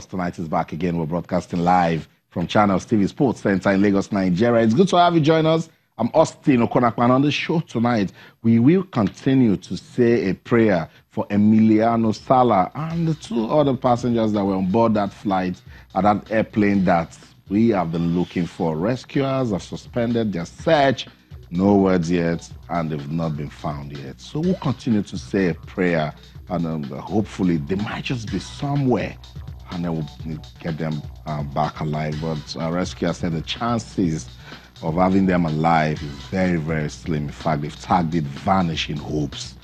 tonight is back again. We're broadcasting live from Channels TV Sports Center in Lagos, Nigeria. It's good to have you join us. I'm Austin Okonakwan. On the show tonight, we will continue to say a prayer for Emiliano Sala and the two other passengers that were on board that flight at that airplane that we have been looking for. Rescuers have suspended their search. No words yet, and they've not been found yet. So we'll continue to say a prayer, and hopefully they might just be somewhere, and then we'll get them back alive. But rescuers said the chances of having them alive is very, very slim. In fact, they've tagged it vanishing hopes.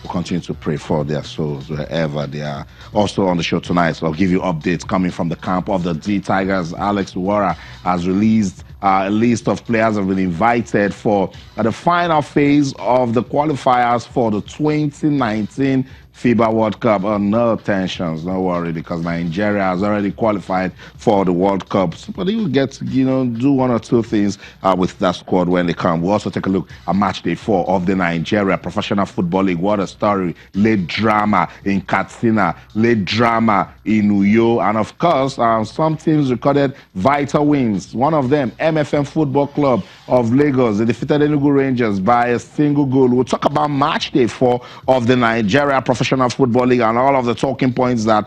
We'll continue to pray for their souls wherever they are. Also on the show tonight, so I'll give you updates coming from the camp of the D Tigers. Alex Uwara has released a list of players that have been invited for the final phase of the qualifiers for the 2019 FIBA World Cup. No tensions, no worry, because Nigeria has already qualified for the World Cup. But they will get to, do one or two things with that squad when they come. We'll also take a look at match day 4 of the Nigeria Professional Football League. What a story. Late drama in Katsina, late drama in Uyo. And of course, some teams recorded vital wins. One of them, MFM Football Club of Lagos. They defeated Enugu Rangers by a single goal. We'll talk about match day 4 of the Nigeria Professional Football League and all of the talking points that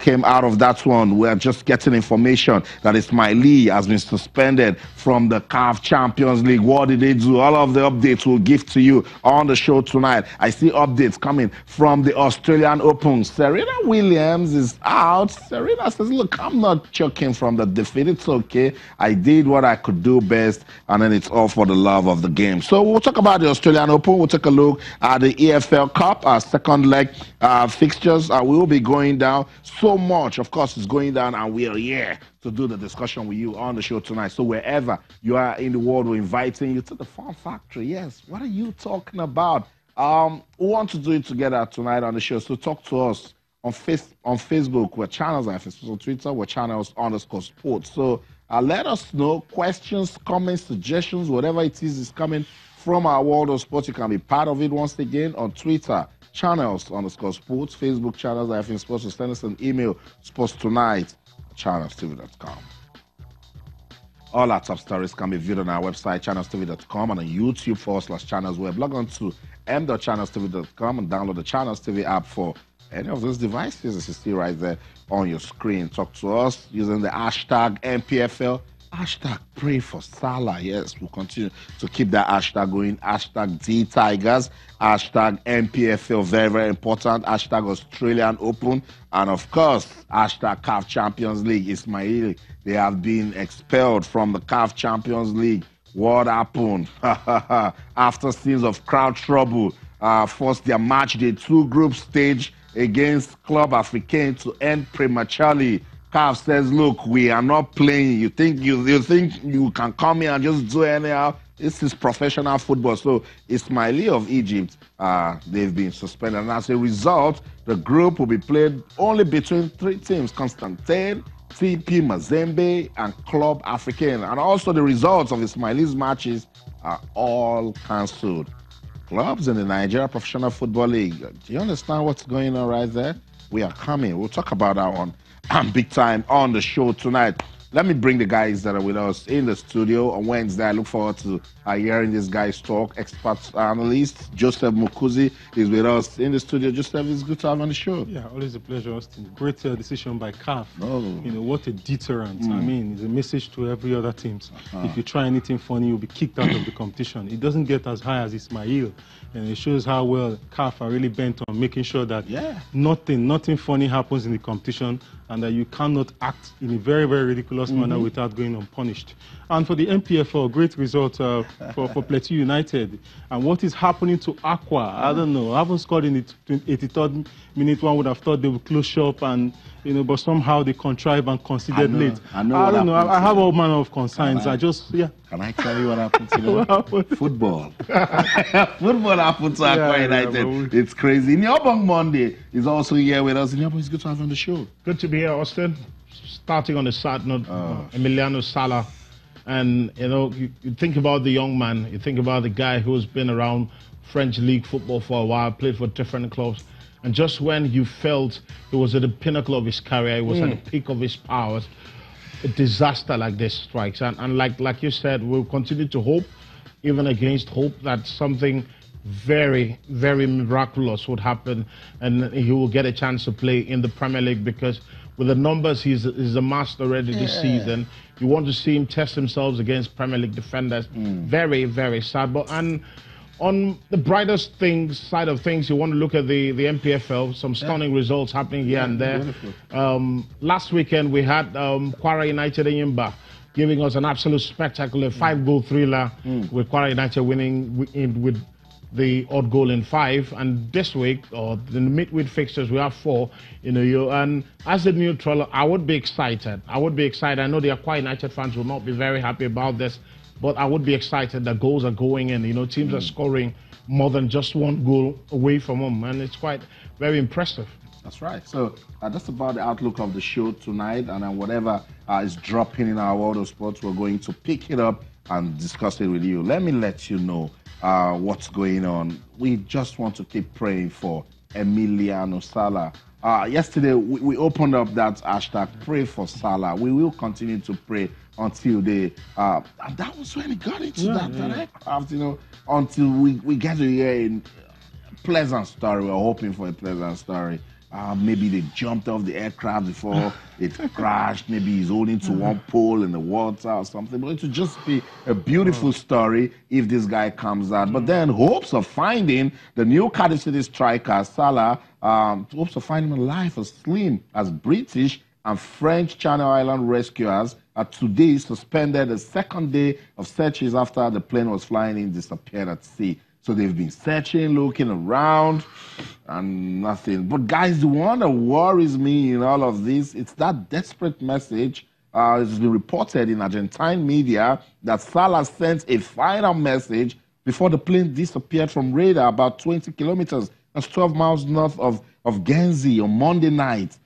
came out of that one. We're just getting information that Ismaili has been suspended from the CAF Champions League. What did they do? All of the updates we'll give to you on the show tonight. I see updates coming from the Australian Open. Serena Williams is out. Serena says, look, I'm not choking from the defeat. It's okay. I did what I could do best, and then it's all for the love of the game. So we'll talk about the Australian Open. We'll take a look at the EFL Cup, our second leg fixtures. We will be going down. So much, of course, is going down, and we are here to do the discussion with you on the show tonight. So wherever you are in the world, we're inviting you to the Fun Factory. Yes, what are you talking about? We want to do it together tonight on the show. So talk to us on Facebook. We're Channels IFS. On Twitter, we're Channels_sports. So let us know questions, comments, suggestions, whatever it is coming from our world of sports. You can be part of it once again on Twitter, Channels_sports, Facebook, Channels IFS Sports. So send us an email, sportstonight@channelstv.com. All our top stories can be viewed on our website, channelstv.com, and on YouTube /channelsweb. Log on to m.channelstv.com and download the Channels TV app for any of those devices as you see right there on your screen. Talk to us using the hashtag MPFL, hashtag pray for Sala. Yes, we'll continue to keep that hashtag going. Hashtag D Tigers, hashtag MPFL, very, very important. Hashtag Australian Open, and of course, hashtag CAF Champions League. Ismail, they have been expelled from the CAF Champions League. What happened? After scenes of crowd trouble, forced their match day 2 group stage against Club Africain to end prematurely. CAF says, look, we are not playing. You think you can come here and just do anyhow? This is professional football. So Ismaili of Egypt, they've been suspended. And as a result, the group will be played only between 3 teams: Constantine, TP Mazembe, and Club Africain. And also the results of Ismaili's matches are all cancelled. Clubs in the Nigeria Professional Football League. Do you understand what's going on right there? We are coming. We'll talk about that one big time on the show tonight. Let me bring the guys that are with us in the studio on Wednesday. I look forward to hearing these guys talk. Expert analyst Joseph Mukuzi is with us in the studio. Joseph, it's good to have you on the show. Yeah, always a pleasure, Austin. Great decision by CAF. What a deterrent. I mean, it's a message to every other teams. If you try anything funny, you'll be kicked out of the competition. It doesn't get as high as Ismail, and it shows how well CAF are really bent on making sure that nothing funny happens in the competition, and that you cannot act in a very, very ridiculous manner without going unpunished. And for the MPFL, great result for Plateau United. And what is happening to Aqua? I don't know. I haven't scored in the 83rd minute. One would have thought they would close shop, and but somehow they contrive and conceded late. I don't know. I have all manner of concerns. Can I tell you what happened to them? Football. Football happened to Aqua United. It's crazy. Nyobong Monday is also here with us. Nyobong, it's good to have you on the show. Good to be here, Austin. Starting on the sad note, Emiliano Sala. And, you think about the young man. You think about the guy who's been around French league football for a while, played for different clubs. And just when you felt he was at the pinnacle of his career, he was at the peak of his powers, a disaster like this strikes. And like you said, we'll continue to hope, even against hope, that something very, very miraculous would happen and he will get a chance to play in the Premier League, because with the numbers he's amassed already this season, you want to see him test himself against Premier League defenders. Very, very sad. But and on the brightest side of things, you want to look at the MPFL, some stunning results happening here and there. Last weekend we had Kwara United in Yimba giving us an absolute spectacular 5-goal thriller, with Kwara United winning with the odd goal in 5. And this week, or the midweek fixtures, we have 4 in a year. And as a neutral, I would be excited. I would be excited. I know the Aqua United fans will not be very happy about this, but I would be excited that goals are going in. You know, teams are scoring more than just 1 goal away from home, and it's quite very impressive. That's right. So that's about the outlook of the show tonight, and whatever is dropping in our world of sports, we're going to pick it up and discuss it with you. Let me let you know what's going on. We just want to keep praying for Emiliano Sala. Yesterday, we opened up that hashtag, pray for Sala. We will continue to pray until they, and that was when he got into that aircraft, you know, until we get to hear a pleasant story. We're hoping for a pleasant story. Maybe they jumped off the aircraft before it crashed. Maybe he's holding to one pole in the water or something. But it would just be a beautiful story if this guy comes out. But then hopes of finding the new Cardiff City striker, Sala, hopes of finding him alive or slim, as British and French Channel Island rescuers are today suspended the 2nd day of searches after the plane was flying in disappeared at sea. So they've been searching, looking around, and nothing. But guys, the one that worries me in all of this, it's that desperate message. It's been reported in Argentine media that Sala sent a final message before the plane disappeared from radar about 20 kilometers. That's 12 miles north of Guernsey on Monday night.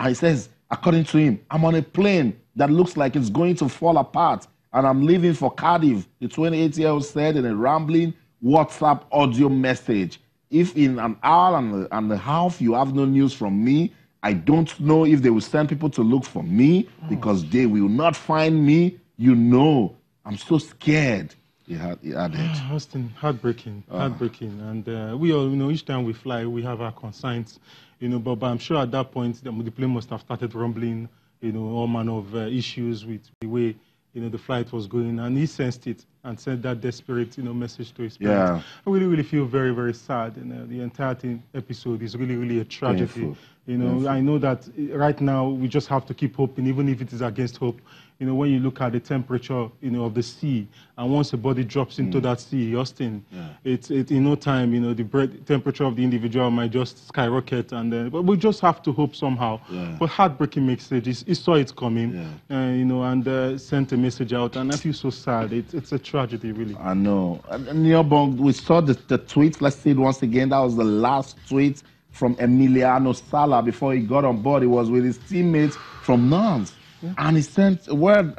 He says, according to him, I'm on a plane that looks like it's going to fall apart, and I'm leaving for Cardiff, the 28-year-old said in a rambling WhatsApp audio message. If in an hour and a half you have no news from me, I don't know if they will send people to look for me, because they will not find me. You know, I'm so scared. He added. Austin, heartbreaking. And we all, you know, each time we fly, we have our concerns, you know, but I'm sure at that point, the plane must have started rumbling, you know, all manner of issues with the way, you know, the flight was going, and he sensed it and sent that desperate, you know, message to his parents. I really feel very, very sad. And the entire episode is really a tragedy. Painful. You know, I know that right now we just have to keep hoping, even if it is against hope. You know, when you look at the temperature, you know, of the sea, and once a body drops into that sea, Austin, it's in no time, you know, the temperature of the individual might just skyrocket, and but we just have to hope somehow. But heartbreaking message. He saw it coming, you know, and sent a message out, and I feel so sad. It's a tragedy, really. I know. And we saw the tweet. Let's see it once again. That was the last tweet from Emiliano Sala before he got on board. He was with his teammates from Nantes. And he sent a word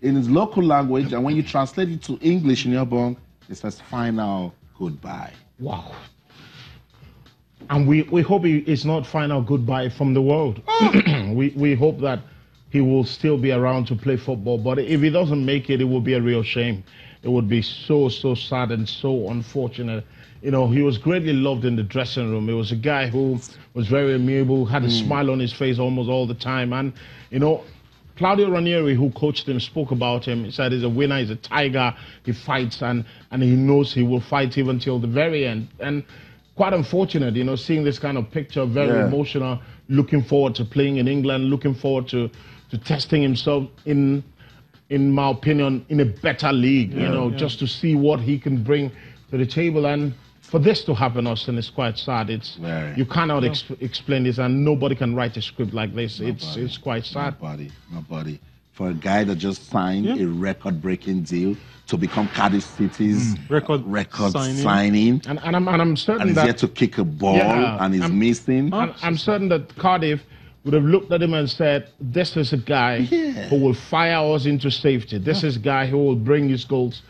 in his local language, and when you translate it to English in your bong, it says final goodbye. Wow. And we hope it's not final goodbye from the world. We hope that he will still be around to play football, but if he doesn't make it, it will be a real shame. It would be so sad and so unfortunate. You know, he was greatly loved in the dressing room. He was a guy who was very amiable, had a smile on his face almost all the time. And, you know, Claudio Ranieri, who coached him, spoke about him. He said he's a winner, he's a tiger, he fights, and he knows he will fight even till the very end. And quite unfortunate, you know, seeing this kind of picture, very emotional, looking forward to playing in England, looking forward to testing himself in my opinion, in a better league, you know, just to see what he can bring to the table. And for this to happen, Austin, is quite sad. You cannot explain this, and nobody can write a script like this. It's quite sad. Nobody. For a guy that just signed a record-breaking deal to become Cardiff City's record signing. And I'm certain he's that yet to kick a ball, and he's missing. I'm certain that Cardiff would have looked at him and said, this is a guy who will fire us into safety. This is a guy who will bring his goals.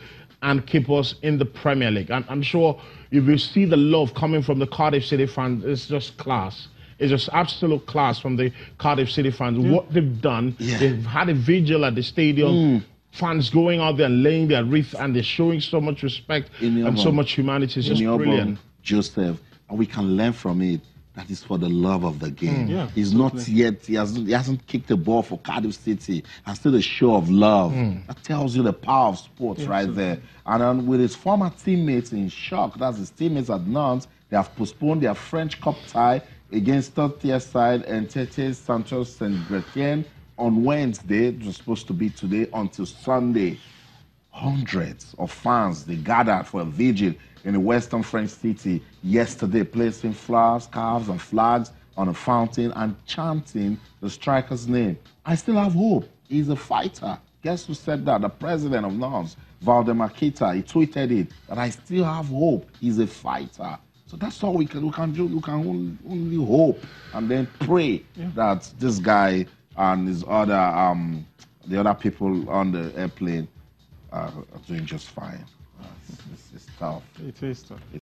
and keep us in the Premier League. And I'm sure if you see the love coming from the Cardiff City fans, it's just class. It's just absolute class from the Cardiff City fans. What they've done, they've had a vigil at the stadium. Fans going out there and laying their wreath, and they're showing so much respect and so much humanity. It's just brilliant. Joseph, and we can learn from it. That is for the love of the game. He's not yet, he hasn't kicked a ball for Cardiff City. And still a show of love. That tells you the power of sports right there. And with his former teammates in shock, that's his teammates at Nantes, they have postponed their French Cup tie against third-tier side and Tete Santos Saint Gretien on Wednesday. It was supposed to be today until Sunday. Hundreds of fans, they gathered for a vigil in the western French city yesterday, placing flowers, scarves, and flags on a fountain and chanting the striker's name. I still have hope. He's a fighter. Guess who said that? The president of Nantes, Valdemar Kita. He tweeted it, that I still have hope. He's a fighter. So that's all we can do. We can only hope and then pray that this guy and his other the other people on the airplane are doing just fine. It's tough. It is tough.